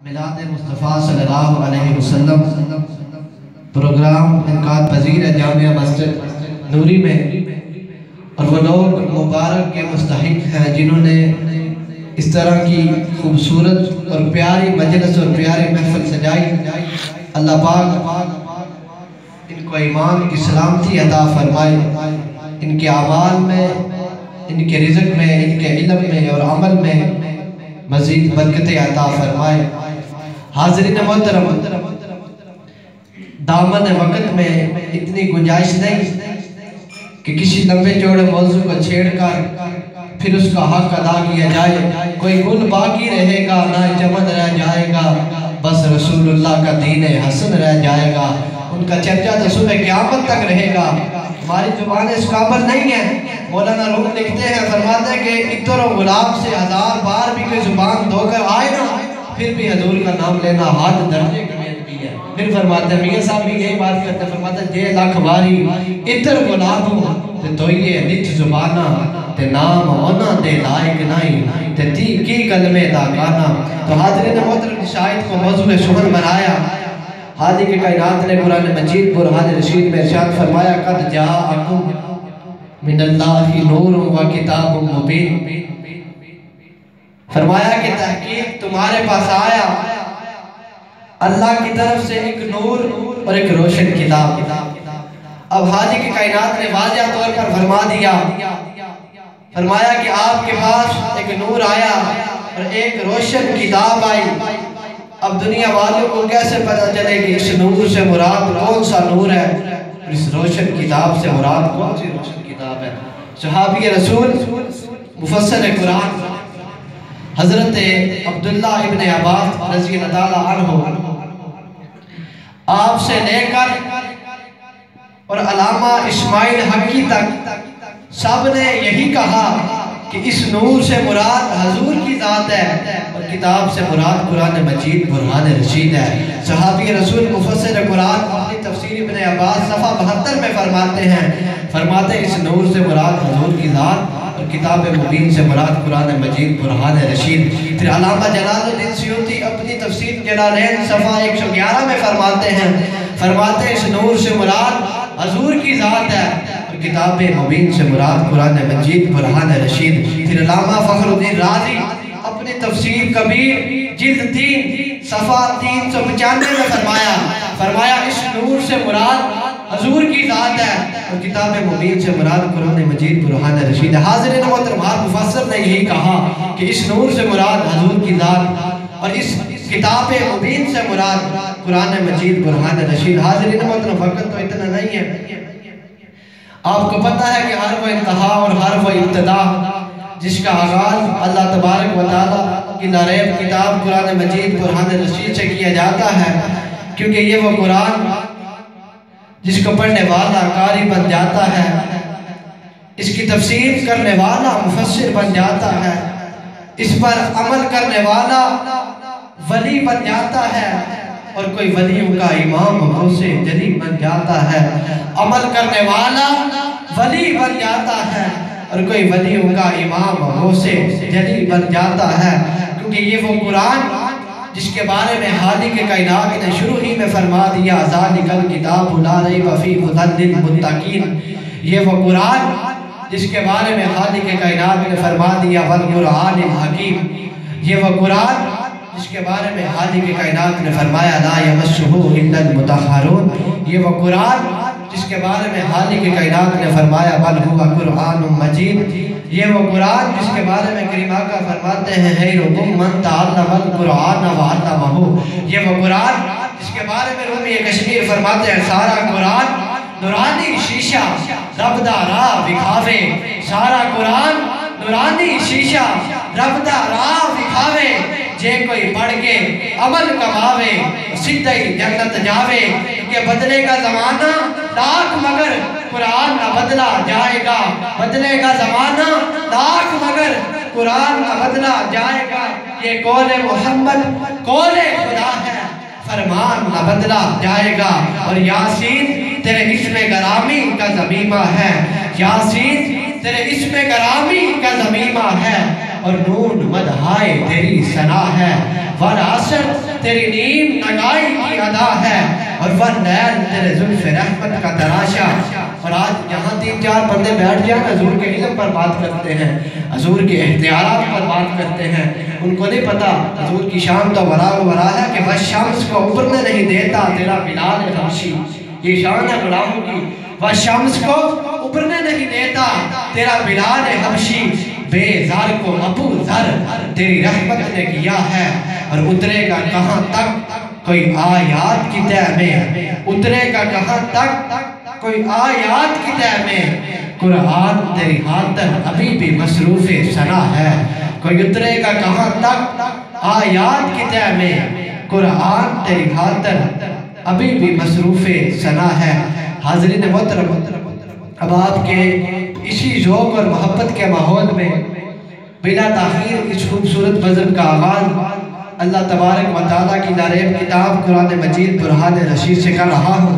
میلاد مصطفیٰ صلی اللہ علیہ وسلم پروگرام انعقاد پذیر ہے جامعہ مسجد نوری میں، اور وہ لوگ مبارک کے مستحق ہیں جنہوں نے اس طرح کی خوبصورت اور پیاری مجلس اور پیاری محفل سجائی۔ اللہ پاک ان کو ایمان کی سلامتی عطا فرمائے، ان کے اعمال میں، ان کے رزق میں، ان کے علم میں اور عمل میں مزید برکتیں عطا فرمائے۔ حاضرین محترم، دامن وقت میں اتنی گنجائش نہیں کہ کسی لمبے چوڑے موضوع کو چھیڑ کر پھر اس کا حق ادا کیا جائے۔ کوئی گل باقی رہے گا نہ چمن رہ جائے گا، بس رسول اللہ کا دین حسن رہ جائے گا۔ ان کا چرچہ تو صبح قیامت تک رہے گا۔ ہماری زبان اس قابل نہیں ہے۔ مولانا روم لکھتے ہیں، فرماتے ہیں کہ عطر و گلاب سے 1000 بار بھی کوئی زبان دھو کر آئے نا، پھر بھی حضور کا نام لینا حد درجے کا بھی ہے۔ پھر فرماتے ہیں، میاں صاحب بھی یہی بات کرتے ہیں، فرماتے ہیں جے لاکھ باری عطر گلابوں تے توئیے نچ زبانہ تے نام ہونا دے لائق نہیں تے تی کی کلمے دا گانا۔ تو حاضرین محترم کی شاہد کو موضوع سخن بنایا۔ حاضر کے کائنات نے قرآن مجید برہان رشید میں ارشاد فرمایا، قد جاءکم من اللہ نور و کتاب مبین۔ فرمایا کہ تحقیق تمہارے پاس آیا اللہ کی طرف سے ایک نور اور ایک روشن کتاب۔ اب حاجی کی کائنات نے واضح طور پر فرما دیا، فرمایا کہ آپ کے پاس ایک نور آیا اور ایک روشن کتاب آئی۔ اب دنیا والوں کو کیسے پتہ چلے کہ اس نور سے مراد کون سا نور ہے اور اس روشن کتاب سے مراد کون سی روشن کتاب ہے؟ صحابی رسول مفسر قرآن حضرت عبداللہ ابن عباس رضی اللہ عنہ آپ سے لے کر اور علامہ اسماعیل حقی تک سب نے یہی کہا کہ اس نور سے مراد حضور کی ذات ہے اور کتاب سے مراد قرآن مجید برہان رشید ہے۔ صحابی رسول مفسر قرآن اپنی تفسیر ابن عباس صفحہ 72 میں فرماتے ہیں، فرماتے اس نور سے مراد حضور کی ذات اور کتاب مبین سے مراد قرآن مجید برہان رشید۔ پھر علامہ جلال الدین سیوطی اپنی تفسیر جلالین صفحہ 111 میں فرماتے ہیں، فرماتے اس نور سے مراد حضور کی ذات ہے اور کتاب مبین سے مراد قرآن مجید برہان رشید۔ پھر علامہ فخر الدین رازی اپنی تفسیر کبیر جلد 3 صفحہ 395 میں فرمایا اس نور سے مراد حضور کی ذات ہے اور کتاب مبین سے مراد قرآن مجید برہان رشید ہے۔ حاضرین محترم، ہر مفسر نے یہی کہا کہ اس نور سے مراد حضور کی ذات اور اس کتاب مبین سے مراد قرآن مجید برہان رشید۔ حاضرین محترم، وقت تو اتنا نہیں ہے۔ آپ کو پتہ ہے کہ ہر وہ انتہا اور ہر وہ ابتدا جس کا آغاز اللہ تبارک و تعالیٰ کی لاریب کتاب قرآن مجید برہان رشید سے کیا جاتا ہے، کیونکہ یہ وہ قرآن جس کو پڑھنے والا قاری بن جاتا ہے، اس کی تفسیر کرنے والا مفسر بن جاتا ہے، اس پر عمل کرنے والا ولی بن جاتا ہے اور کوئی ولیوں کا امام غوث جلی بن جاتا ہے۔ عمل کرنے والا ولی بن جاتا ہے اور کوئی ولیوں کا امام غوث جلی بن جاتا ہے، کیونکہ یہ وہ قرآن جس کے بارے میں خالق کائنات نے شروع ہی میں فرما دیا، ذالک الکتاب لا ریب فیہ ھدی للمتقین۔ یہ وہ قرآن جس کے بارے میں خالق کائنات نے فرما دیا، والقرآن الحکیم۔ یہ وہ قرآن جس کے بارے میں خالق کائنات نے فرمایا، لا یمسہ الا المطہرون۔ یہ وہ قرآن جس کے بارے میں خالق کائنات نے فرمایا، بل ھو قرآن مجید۔ یہ وہ قرآن جس کے بارے میں کریم آقا فرماتے ہیں، خیرکم من تعلم القرآن وعلمہ۔ یہ وہ قرآن جس کے بارے میں رومی کشمیر فرماتے ہیں، سارا قرآن نورانی شیشہ رب دا راہ دکھاوے۔ سارا قرآن نورانی شیشہ رب دا راہ دکھاوے، جے کوئی پڑھ کے عمل کماوے سیدھا ہی جنت جاوے۔ کہ بدلے کا زمانہ لاکھ مگر قرآن نہ بدلا جائے گا، بدلے کا زمانہ لاکھ مگر قرآن نہ بدلا جائے گا۔ یہ قول محمد قول خدا ہے، فرمان نہ بدلا جائے گا۔ اور یاسین تیرے اسم گرامی کا ضمیمہ ہے، یاسین تیرے اسم گرامی کا ضمیمہ ہے، اور نون مدحائے تیری ثنا ہے۔ والعصر تیری نیم نگائی کی ادا ہے، اور وہ نیل تیرے زلف رحمت کا تراشا۔ اور آج یہاں 3-4 بندے بیٹھ جائیں حضور کے علم پر بات کرتے ہیں، حضور کے اختیارات پر بات کرتے ہیں، ان کو نہیں پتا حضور کی شان تو ورا ہے کہ وہ شمس کو ابھرنے نہیں دیتا تیرا بلال حبشی۔ یہ شان ہے غلاموں کی، وہ شمس کو ابھرنے نہیں دیتا تیرا بلال حبشی۔ بے زار کو ابو ذر تیری رحمت نے کیا ہے، اور اترے گا کہاں تک کوئی آیات کی تہ میں، اترے گا کہاں تک کوئی آیات کی تہ میں، قرآن تیری خاطر ابھی بھی مصروف ثنا ہے۔ کوئی اترے گا کہاں تک آیات کی تہ میں، قرآن تیری خاطر ابھی بھی مصروف ثنا ہے۔ حاضرین محترم، اب آپ کے اسی ذوق اور محبت کے ماحول میں بلا تاخیر اس خوبصورت بزم کا آغاز اللہ تبارک و تعالیٰ کی ناریب کتاب قرآن مجید برہان رشید سے کر رہا ہوں۔